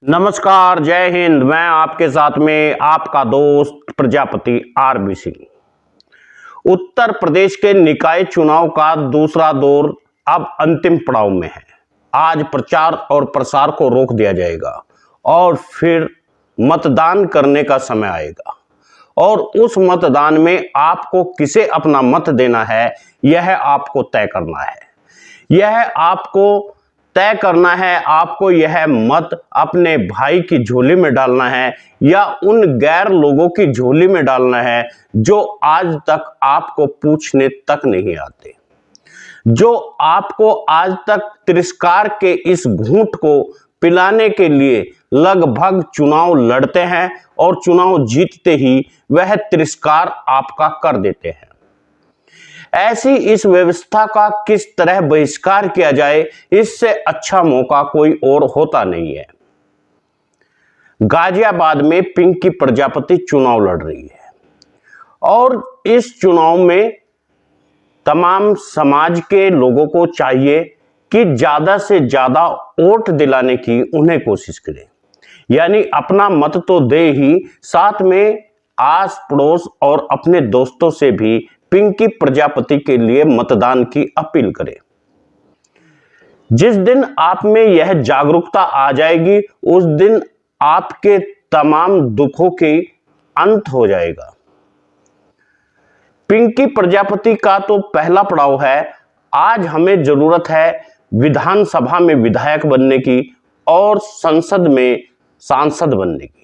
नमस्कार, जय हिंद। मैं आपके साथ में आपका दोस्त प्रजापति आरबी सिंह। उत्तर प्रदेश के निकाय चुनाव का दूसरा दौर अब अंतिम पड़ाव में है। आज प्रचार और प्रसार को रोक दिया जाएगा और फिर मतदान करने का समय आएगा और उस मतदान में आपको किसे अपना मत देना है, यह आपको तय करना है। यह आपको तय करना है, आपको यह मत अपने भाई की झोली में डालना है या उन गैर लोगों की झोली में डालना है जो आज तक आपको पूछने तक नहीं आते, जो आपको आज तक तिरस्कार के इस घूंट को पिलाने के लिए लगभग चुनाव लड़ते हैं और चुनाव जीतते ही वह तिरस्कार आपका कर देते हैं। ऐसी इस व्यवस्था का किस तरह बहिष्कार किया जाए, इससे अच्छा मौका कोई और होता नहीं है। गाजियाबाद में पिंकी प्रजापति चुनाव लड़ रही है और इस चुनाव में तमाम समाज के लोगों को चाहिए कि ज्यादा से ज्यादा वोट दिलाने की उन्हें कोशिश करें, यानी अपना मत तो दे ही, साथ में आस पड़ोस और अपने दोस्तों से भी पिंकी प्रजापति के लिए मतदान की अपील करें। जिस दिन आप में यह जागरूकता आ जाएगी, उस दिन आपके तमाम दुखों के अंत हो जाएगा। पिंकी प्रजापति का तो पहला पड़ाव है। आज हमें जरूरत है विधानसभा में विधायक बनने की और संसद में सांसद बनने की।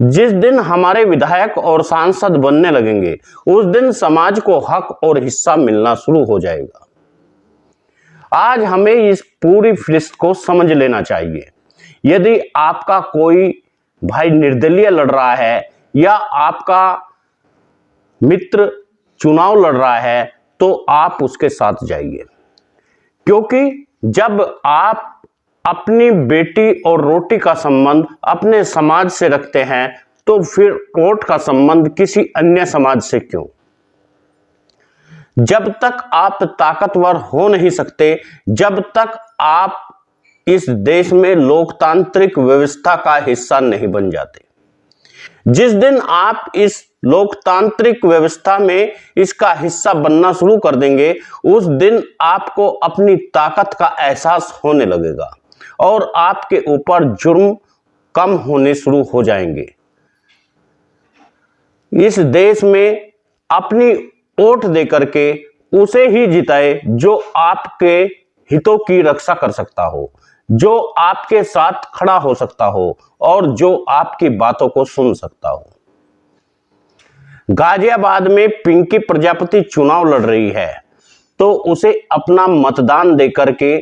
जिस दिन हमारे विधायक और सांसद बनने लगेंगे, उस दिन समाज को हक और हिस्सा मिलना शुरू हो जाएगा। आज हमें इस पूरी फहरिस्त को समझ लेना चाहिए। यदि आपका कोई भाई निर्दलीय लड़ रहा है या आपका मित्र चुनाव लड़ रहा है, तो आप उसके साथ जाइए, क्योंकि जब आप अपनी बेटी और रोटी का संबंध अपने समाज से रखते हैं, तो फिर वोट का संबंध किसी अन्य समाज से क्यों? जब तक आप ताकतवर हो नहीं सकते, जब तक आप इस देश में लोकतांत्रिक व्यवस्था का हिस्सा नहीं बन जाते। जिस दिन आप इस लोकतांत्रिक व्यवस्था में इसका हिस्सा बनना शुरू कर देंगे, उस दिन आपको अपनी ताकत का एहसास होने लगेगा और आपके ऊपर जुर्म कम होने शुरू हो जाएंगे। इस देश में अपनी वोट देकर के उसे ही जिताए जो आपके हितों की रक्षा कर सकता हो, जो आपके साथ खड़ा हो सकता हो और जो आपकी बातों को सुन सकता हो। गाजियाबाद में पिंकी प्रजापति चुनाव लड़ रही है, तो उसे अपना मतदान देकर के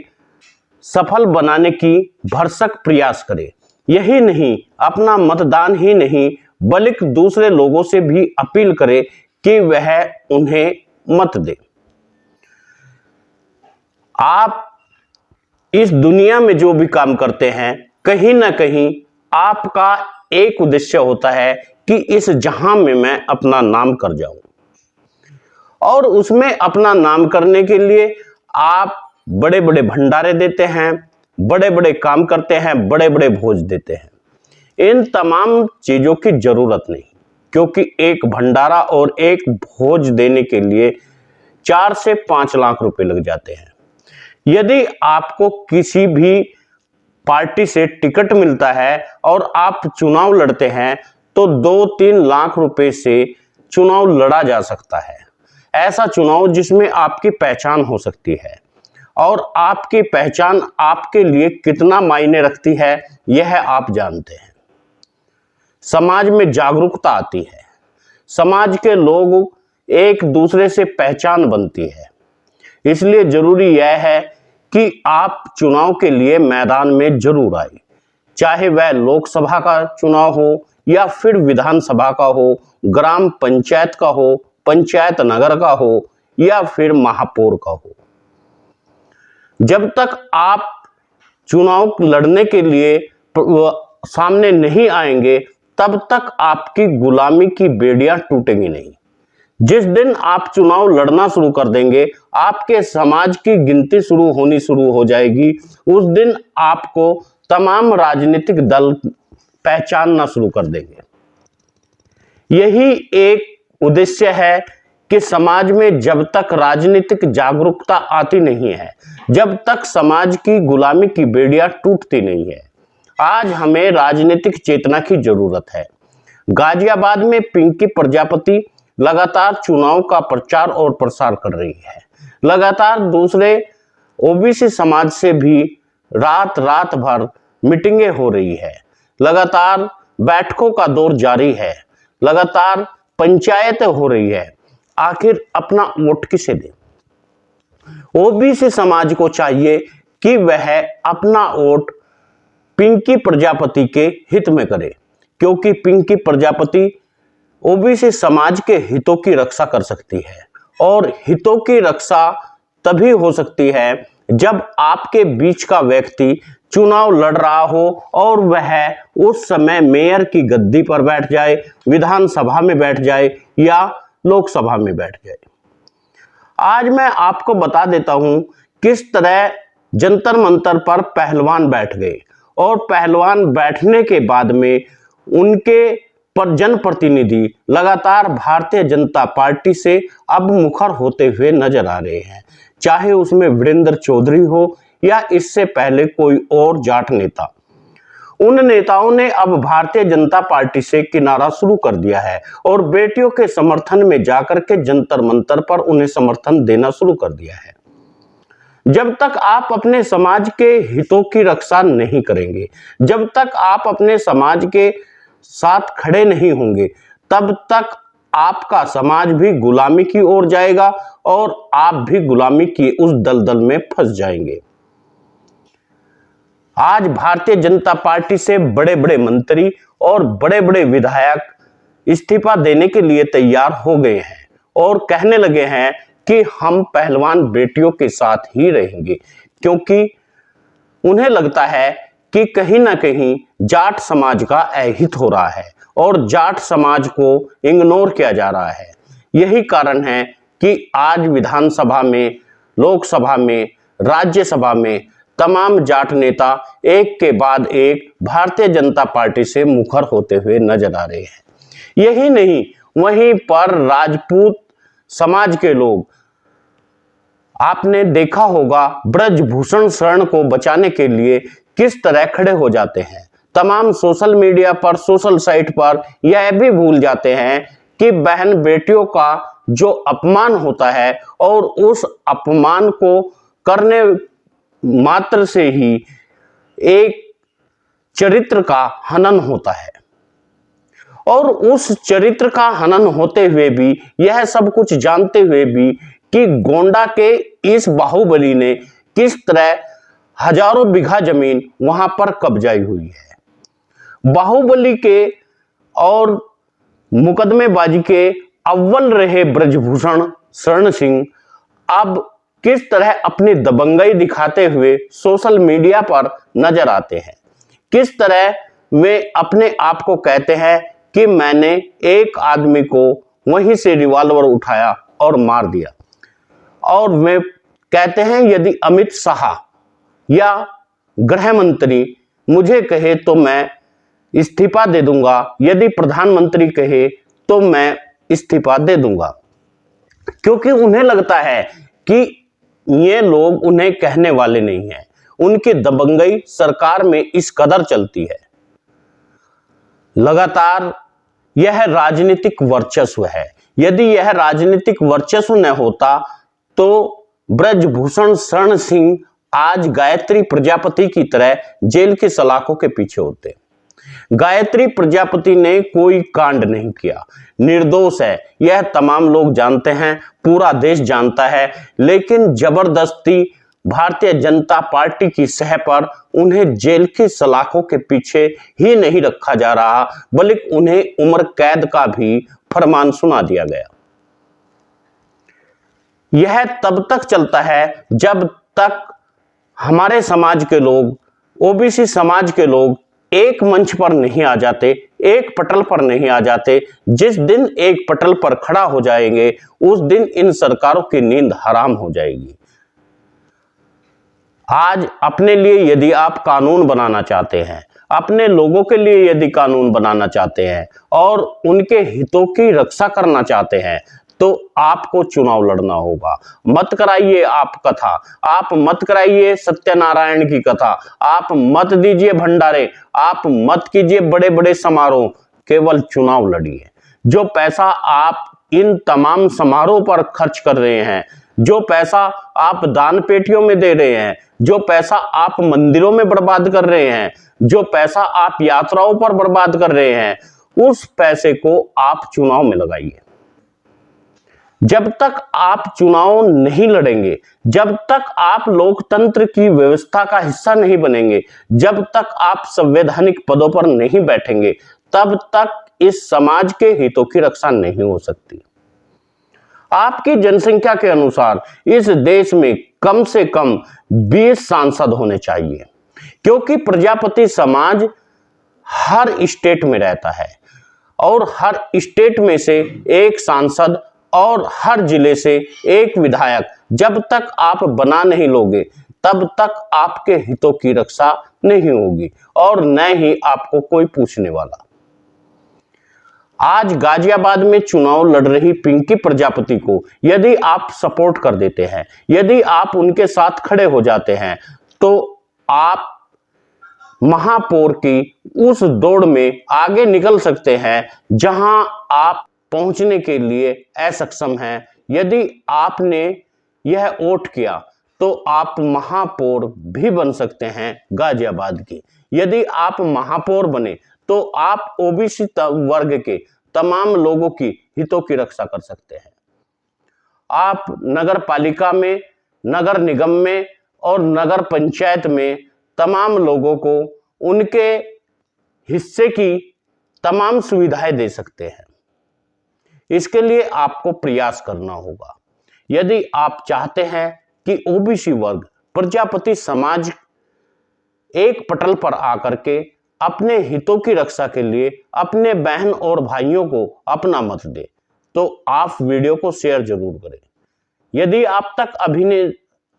सफल बनाने की भरसक प्रयास करे। यही नहीं, अपना मतदान ही नहीं बल्कि दूसरे लोगों से भी अपील करे कि वह उन्हें मत दे। आप इस दुनिया में जो भी काम करते हैं, कहीं ना कहीं आपका एक उद्देश्य होता है कि इस जहां में मैं अपना नाम कर जाऊं, और उसमें अपना नाम करने के लिए आप बड़े बड़े भंडारे देते हैं, बड़े बड़े काम करते हैं, बड़े बड़े भोज देते हैं। इन तमाम चीजों की जरूरत नहीं, क्योंकि एक भंडारा और एक भोज देने के लिए 4 से 5 लाख रुपए लग जाते हैं। यदि आपको किसी भी पार्टी से टिकट मिलता है और आप चुनाव लड़ते हैं, तो 2-3 लाख रुपए से चुनाव लड़ा जा सकता है। ऐसा चुनाव जिसमें आपकी पहचान हो सकती है, और आपकी पहचान आपके लिए कितना मायने रखती है, यह आप जानते हैं। समाज में जागरूकता आती है, समाज के लोग एक दूसरे से पहचान बनती है। इसलिए जरूरी यह है कि आप चुनाव के लिए मैदान में जरूर आए, चाहे वह लोकसभा का चुनाव हो या फिर विधानसभा का हो, ग्राम पंचायत का हो, पंचायत नगर का हो या फिर महापौर का हो। जब तक आप चुनाव लड़ने के लिए सामने नहीं आएंगे, तब तक आपकी गुलामी की बेड़ियां टूटेंगी नहीं। जिस दिन आप चुनाव लड़ना शुरू कर देंगे, आपके समाज की गिनती शुरू हो जाएगी। उस दिन आपको तमाम राजनीतिक दल पहचानना शुरू कर देंगे। यही एक उद्देश्य है कि समाज में जब तक राजनीतिक जागरूकता आती नहीं है, जब तक समाज की गुलामी की बेड़ियां टूटती नहीं है, आज हमें राजनीतिक चेतना की जरूरत है। गाजियाबाद में पिंकी प्रजापति लगातार चुनाव का प्रचार और प्रसार कर रही है। लगातार दूसरे ओबीसी समाज से भी रात रात भर मीटिंगें हो रही है। लगातार बैठकों का दौर जारी है। लगातार पंचायतें हो रही है। आखिर अपना वोट किसे दें? ओबीसी समाज को चाहिए कि वह अपना वोट पिंकी प्रजापति के हित में करे, क्योंकि पिंकी प्रजापति ओबीसी समाज के हितों की रक्षा कर सकती है। और हितों की रक्षा तभी हो सकती है जब आपके बीच का व्यक्ति चुनाव लड़ रहा हो और वह उस समय मेयर की गद्दी पर बैठ जाए, विधानसभा में बैठ जाए या लोकसभा में बैठ जाए। आज मैं आपको बता देता हूं किस तरह जंतर मंतर पर पहलवान बैठ गए और पहलवान बैठने के बाद में उनके पर जनप्रतिनिधि लगातार भारतीय जनता पार्टी से अब मुखर होते हुए नजर आ रहे हैं, चाहे उसमें वीरेंद्र चौधरी हो या इससे पहले कोई और जाट नेता। उन नेताओं ने अब भारतीय जनता पार्टी से किनारा शुरू कर दिया है और बेटियों के समर्थन में जाकर के जंतर मंतर पर उन्हें समर्थन देना शुरू कर दिया है। जब तक आप अपने समाज के हितों की रक्षा नहीं करेंगे, जब तक आप अपने समाज के साथ खड़े नहीं होंगे, तब तक आपका समाज भी गुलामी की ओर जाएगा और आप भी गुलामी की उस दलदल में फंस जाएंगे। आज भारतीय जनता पार्टी से बड़े बड़े मंत्री और बड़े बड़े विधायक इस्तीफा देने के लिए तैयार हो गए हैं और कहने लगे हैं कि हम पहलवान बेटियों के साथ ही रहेंगे, क्योंकि उन्हें लगता है कि कहीं ना कहीं जाट समाज का अहित हो रहा है और जाट समाज को इग्नोर किया जा रहा है। यही कारण है कि आज विधानसभा में, लोकसभा में, राज्यसभा में तमाम जाट नेता एक के बाद एक भारतीय जनता पार्टी से मुखर होते हुए नजर आ रहे हैं। यही नहीं, वहीं पर राजपूत समाज के लोग, आपने देखा होगा, ब्रजभूषण शरण को बचाने के लिए किस तरह खड़े हो जाते हैं। तमाम सोशल मीडिया पर, सोशल साइट पर यह भी भूल जाते हैं कि बहन बेटियों का जो अपमान होता है और उस अपमान को करने मात्र से ही एक चरित्र का हनन होता है। और उस चरित्र का हनन होते हुए भी, यह सब कुछ जानते हुए भी कि गोंडा के इस बाहुबली ने किस तरह हजारों बीघा जमीन वहां पर कब्जाई हुई है। बाहुबली के और मुकदमेबाजी के अव्वल रहे ब्रजभूषण शरण सिंह अब किस तरह अपनी दबंगई दिखाते हुए सोशल मीडिया पर नजर आते हैं। किस तरह वे अपने आप को कहते हैं कि मैंने एक आदमी को वहीं से रिवॉल्वर उठाया और मार दिया। और वे कहते हैं यदि अमित शाह या गृह मंत्री मुझे कहे तो मैं इस्तीफा दे दूंगा, यदि प्रधानमंत्री कहे तो मैं इस्तीफा दे दूंगा, क्योंकि उन्हें लगता है कि ये लोग उन्हें कहने वाले नहीं हैं। उनकी दबंगई सरकार में इस कदर चलती है। लगातार यह राजनीतिक वर्चस्व है। यदि यह राजनीतिक वर्चस्व न होता तो ब्रजभूषण शरण सिंह आज गायत्री प्रजापति की तरह जेल की सलाखों के पीछे होते। गायत्री प्रजापति ने कोई कांड नहीं किया, निर्दोष है, यह तमाम लोग जानते हैं, पूरा देश जानता है, लेकिन जबरदस्ती भारतीय जनता पार्टी की सह पर उन्हें जेल की सलाखों के पीछे ही नहीं रखा जा रहा, बल्कि उन्हें उम्र कैद का भी फरमान सुना दिया गया। यह तब तक चलता है जब तक हमारे समाज के लोग, ओबीसी समाज के लोग एक मंच पर नहीं आ जाते, एक पटल पर नहीं आ जाते। जिस दिन एक पटल पर खड़ा हो जाएंगे उस दिन इन सरकारों की नींद हराम हो जाएगी। आज अपने लिए यदि आप कानून बनाना चाहते हैं, अपने लोगों के लिए यदि कानून बनाना चाहते हैं और उनके हितों की रक्षा करना चाहते हैं, तो आपको चुनाव लड़ना होगा। मत कराइए आप कथा, आप मत कराइए सत्यनारायण की कथा, आप मत दीजिए भंडारे, आप मत कीजिए बड़े बड़े समारोह, केवल चुनाव लड़िए। जो पैसा आप इन तमाम समारोह पर खर्च कर रहे हैं, जो पैसा आप दान पेटियों में दे रहे हैं, जो पैसा आप मंदिरों में बर्बाद कर रहे हैं, जो पैसा आप यात्राओं पर बर्बाद कर रहे हैं, उस पैसे को आप चुनाव में लगाइए। जब तक आप चुनाव नहीं लड़ेंगे, जब तक आप लोकतंत्र की व्यवस्था का हिस्सा नहीं बनेंगे, जब तक आप संवैधानिक पदों पर नहीं बैठेंगे, तब तक इस समाज के हितों की रक्षा नहीं हो सकती। आपकी जनसंख्या के अनुसार इस देश में कम से कम 20 सांसद होने चाहिए, क्योंकि प्रजापति समाज हर स्टेट में रहता है और हर स्टेट में से एक सांसद और हर जिले से एक विधायक जब तक आप बना नहीं लोगे, तब तक आपके हितों की रक्षा नहीं होगी और न ही आपको कोई पूछने वाला। आज गाजियाबाद में चुनाव लड़ रही पिंकी प्रजापति को यदि आप सपोर्ट कर देते हैं, यदि आप उनके साथ खड़े हो जाते हैं, तो आप महापौर की उस दौड़ में आगे निकल सकते हैं जहां आप पहुंचने के लिए असक्षम हैं। यदि आपने यह वोट किया तो आप महापौर भी बन सकते हैं गाजियाबाद की। यदि आप महापौर बने तो आप ओबीसी वर्ग के तमाम लोगों की हितों की रक्षा कर सकते हैं। आप नगर पालिका में, नगर निगम में और नगर पंचायत में तमाम लोगों को उनके हिस्से की तमाम सुविधाएं दे सकते हैं। इसके लिए आपको प्रयास करना होगा। यदि आप चाहते हैं कि ओबीसी वर्ग, प्रजापति समाज एक पटल पर आकर के अपने हितों की रक्षा के लिए अपने बहन और भाइयों को अपना मत दे, तो आप वीडियो को शेयर जरूर करें। यदि आप तक अभी ने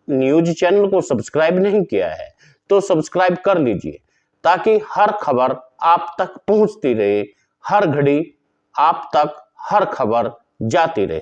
न्यूज चैनल को सब्सक्राइब नहीं किया है तो सब्सक्राइब कर लीजिए, ताकि हर खबर आप तक पहुंचती रहे, हर घड़ी आप तक हर खबर जाती रहे।